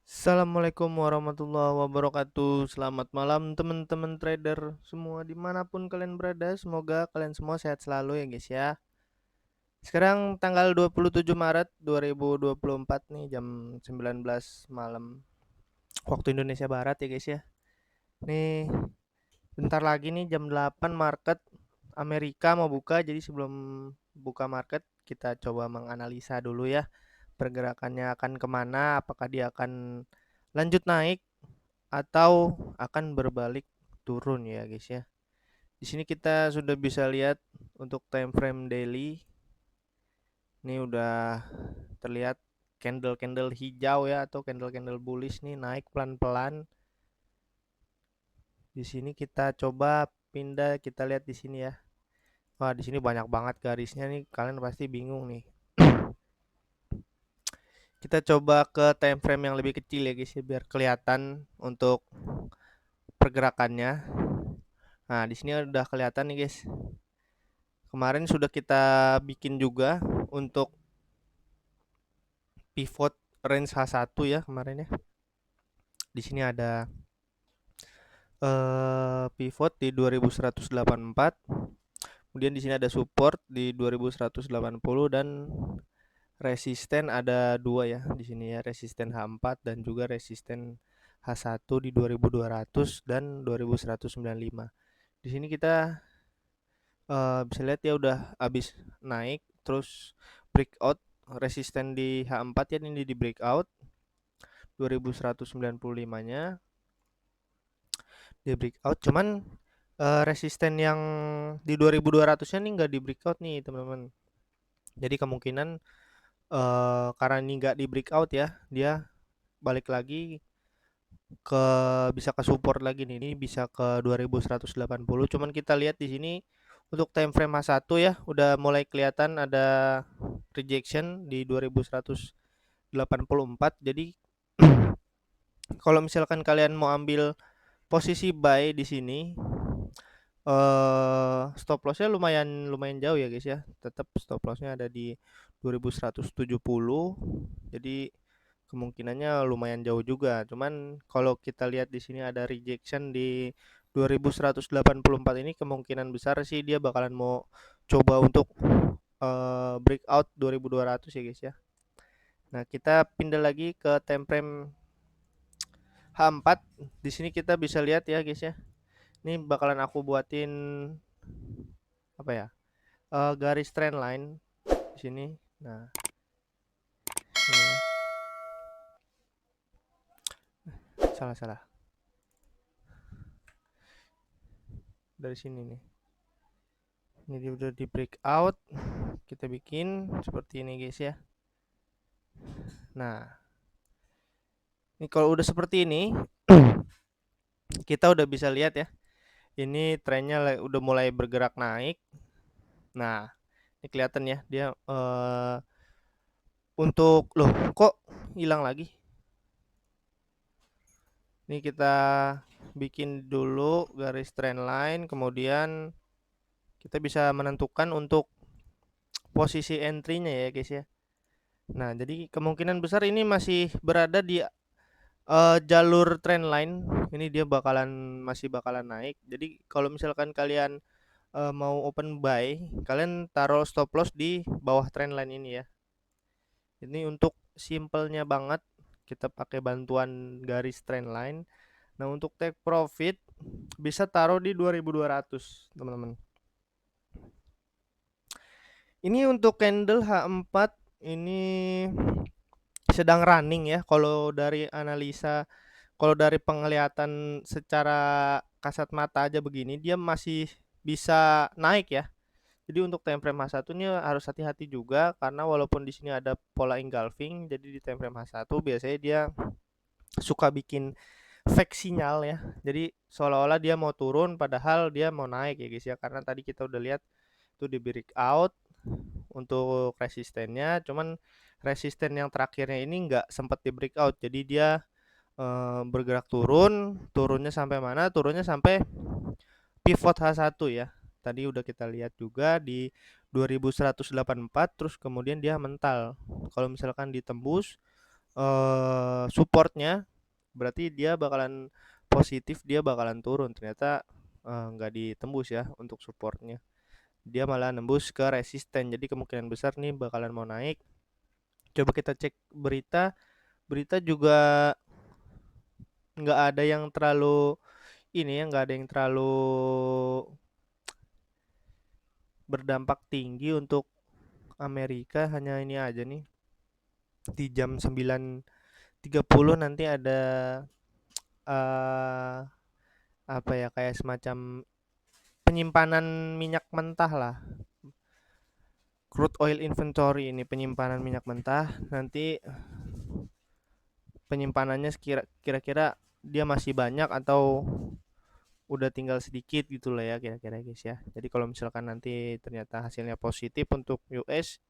Assalamualaikum warahmatullahi wabarakatuh. Selamat malam teman-teman trader semua dimanapun kalian berada. Semoga kalian semua sehat selalu ya guys ya. Sekarang tanggal 27 Maret 2024 nih jam 19 malam waktu Indonesia Barat ya guys ya. Nih bentar lagi nih jam 8 market Amerika mau buka. Jadi sebelum buka market kita coba menganalisa dulu ya, pergerakannya akan kemana, apakah dia akan lanjut naik atau akan berbalik turun ya guys ya. Di sini kita sudah bisa lihat untuk time frame daily. Ini udah terlihat candle-candle hijau ya, atau candle-candle bullish nih naik pelan-pelan. Di sini kita coba pindah, kita lihat di sini ya. Wah, di sini banyak banget garisnya nih, kalian pasti bingung nih. Kita coba ke time frame yang lebih kecil ya guys ya, biar kelihatan untuk pergerakannya. Nah, di sini udah kelihatan nih guys. Kemarin sudah kita bikin juga untuk pivot range H1 ya kemarin ya. Di sini ada pivot di 2184. Kemudian di sini ada support di 2180 dan resisten ada dua ya di sini ya, resisten H4 dan juga resisten H1 di 2200 dan 2195. Di sini kita bisa lihat ya udah habis naik terus breakout resisten di H4 ya, ini di breakout 2195-nya di breakout, cuman resisten yang di 2200-nya nih nggak di breakout nih teman-teman. Jadi kemungkinan karena ini nggak di breakout ya, dia balik lagi ke bisa ke support lagi nih. Ini bisa ke 2180. Cuman kita lihat di sini untuk time frame H1 ya udah mulai kelihatan ada rejection di 2184. Jadi kalau misalkan kalian mau ambil posisi buy di sini, stop lossnya lumayan lumayan jauh ya guys ya. Tetap stop lossnya ada di 2170. Jadi kemungkinannya lumayan jauh juga. Cuman kalau kita lihat di sini ada rejection di 2184, ini kemungkinan besar sih dia bakalan mau coba untuk breakout 2200 ya guys ya. Nah, kita pindah lagi ke time frame H4. Di sini kita bisa lihat ya guys ya. Ini bakalan aku buatin apa ya? Garis trend line di sini. Nah, ini salah-salah. Dari sini nih. Ini dia udah di breakout. Kita bikin seperti ini guys ya. Nah, ini kalau udah seperti ini kita udah bisa lihat ya. Ini trennya udah mulai bergerak naik. Nah, ini kelihatan ya dia untuk loh kok hilang lagi. Ini kita bikin dulu garis trend line, kemudian kita bisa menentukan untuk posisi entry-nya ya guys ya. Nah, jadi kemungkinan besar ini masih berada di jalur trend line. Ini dia masih bakalan naik. Jadi kalau misalkan kalian mau open buy, kalian taruh stop loss di bawah trend line ini ya. Ini untuk simpelnya banget, kita pakai bantuan garis trend line. Nah, untuk take profit bisa taruh di 2200 teman-teman. Ini untuk candle H4 ini sedang running ya. Kalau dari analisa, kalau dari penglihatan secara kasat mata aja begini, dia masih bisa naik ya. Jadi untuk time frame H1 ini harus hati-hati juga, karena walaupun di sini ada pola engulfing, jadi di time frame H1 biasanya dia suka bikin fake sinyal ya. Jadi seolah-olah dia mau turun padahal dia mau naik ya guys ya. Karena tadi kita udah lihat itu di breakout untuk resistennya, cuman resisten yang terakhirnya ini nggak sempat di breakout. Jadi dia bergerak turunnya sampai mana? Turunnya sampai pivot H1 ya. Tadi udah kita lihat juga di 2184, terus kemudian dia mental. Kalau misalkan ditembus supportnya, berarti dia bakalan positif, dia bakalan turun. Ternyata nggak ditembus ya untuk supportnya. Dia malah nembus ke resisten. Jadi kemungkinan besar nih bakalan mau naik. Coba kita cek berita. Berita juga nggak ada yang terlalu ini ya, nggak ada yang terlalu berdampak tinggi untuk Amerika. Hanya ini aja nih. Di jam 9.30 nanti ada eh apa ya, kayak semacam penyimpanan minyak mentah lah. Crude oil inventory, ini penyimpanan minyak mentah. Nanti penyimpanannya kira-kira dia masih banyak atau udah tinggal sedikit gitu lah ya kira-kira guys ya. Jadi kalau misalkan nanti ternyata hasilnya positif untuk US,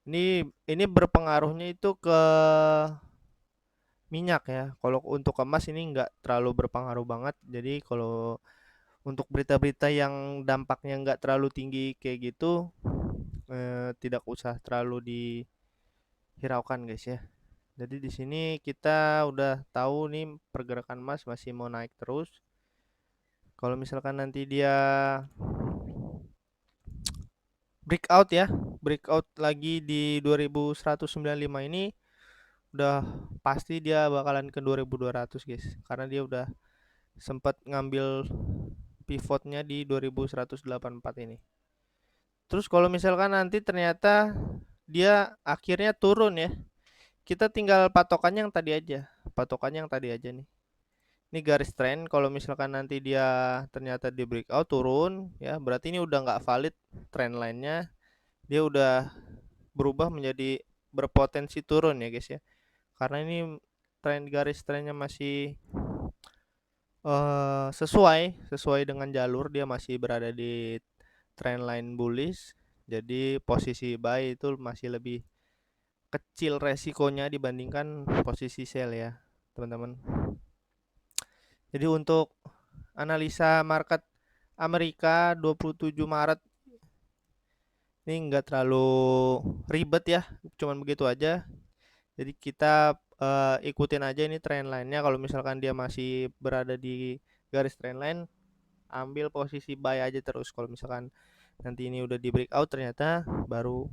ini berpengaruhnya itu ke minyak ya. Kalau untuk emas ini nggak terlalu berpengaruh banget. Jadi kalau untuk berita-berita yang dampaknya nggak terlalu tinggi kayak gitu, tidak usah terlalu dihiraukan guys ya. Jadi di sini kita udah tahu nih pergerakan emas masih mau naik terus. Kalau misalkan nanti dia breakout ya, breakout lagi di 2195 ini, udah pasti dia bakalan ke 2200 guys. Karena dia udah sempat ngambil pivotnya di 2184 ini. Terus kalau misalkan nanti ternyata dia akhirnya turun ya, kita tinggal patokannya yang tadi aja. Patokannya yang tadi aja nih. Ini garis trend, kalau misalkan nanti dia ternyata di breakout turun ya, berarti ini udah nggak valid trend line-nya. Dia udah berubah menjadi berpotensi turun ya guys ya. Karena ini garis trendnya masih sesuai dengan jalur, dia masih berada di trendline bullish. Jadi posisi buy itu masih lebih kecil resikonya dibandingkan posisi sell ya, teman-teman. Jadi untuk analisa market Amerika 27 Maret ini enggak terlalu ribet ya, cuman begitu aja. Jadi kita ikutin aja ini trend line-nya. Kalau misalkan dia masih berada di garis trend line, ambil posisi buy aja terus. Kalau misalkan nanti ini udah di breakout ternyata, baru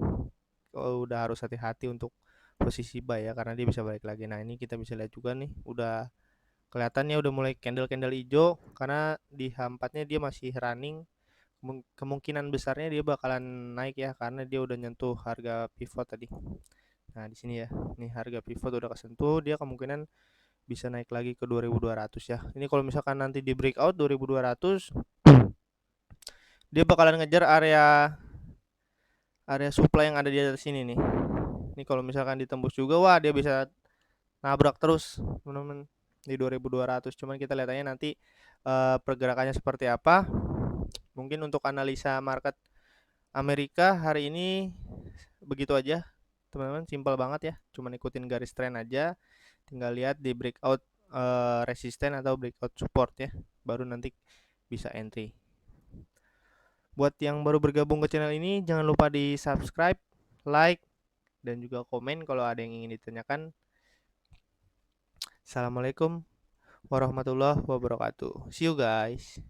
udah harus hati-hati untuk posisi buy ya, karena dia bisa balik lagi. Nah ini kita bisa lihat juga nih, udah kelihatannya udah mulai candle-candle hijau karena di H4-nya dia masih running. Kemungkinan besarnya dia bakalan naik ya, karena dia udah nyentuh harga pivot tadi. Nah di sini ya, nih harga pivot udah kesentuh, dia kemungkinan bisa naik lagi ke 2200 ya. Ini kalau misalkan nanti di breakout 2200, dia bakalan ngejar area area supply yang ada di atas sini nih. Ini kalau misalkan ditembus juga, wah dia bisa nabrak terus teman-teman di 2200. Cuman kita lihat aja nanti pergerakannya seperti apa. Mungkin untuk analisa market Amerika hari ini begitu aja teman-teman, simpel banget ya, cuman ikutin garis trend aja, tinggal lihat di breakout resisten atau breakout support ya, baru nanti bisa entry. Buat yang baru bergabung ke channel ini, jangan lupa di subscribe, like, dan juga komen kalau ada yang ingin ditanyakan. Assalamualaikum warahmatullahi wabarakatuh. See you guys.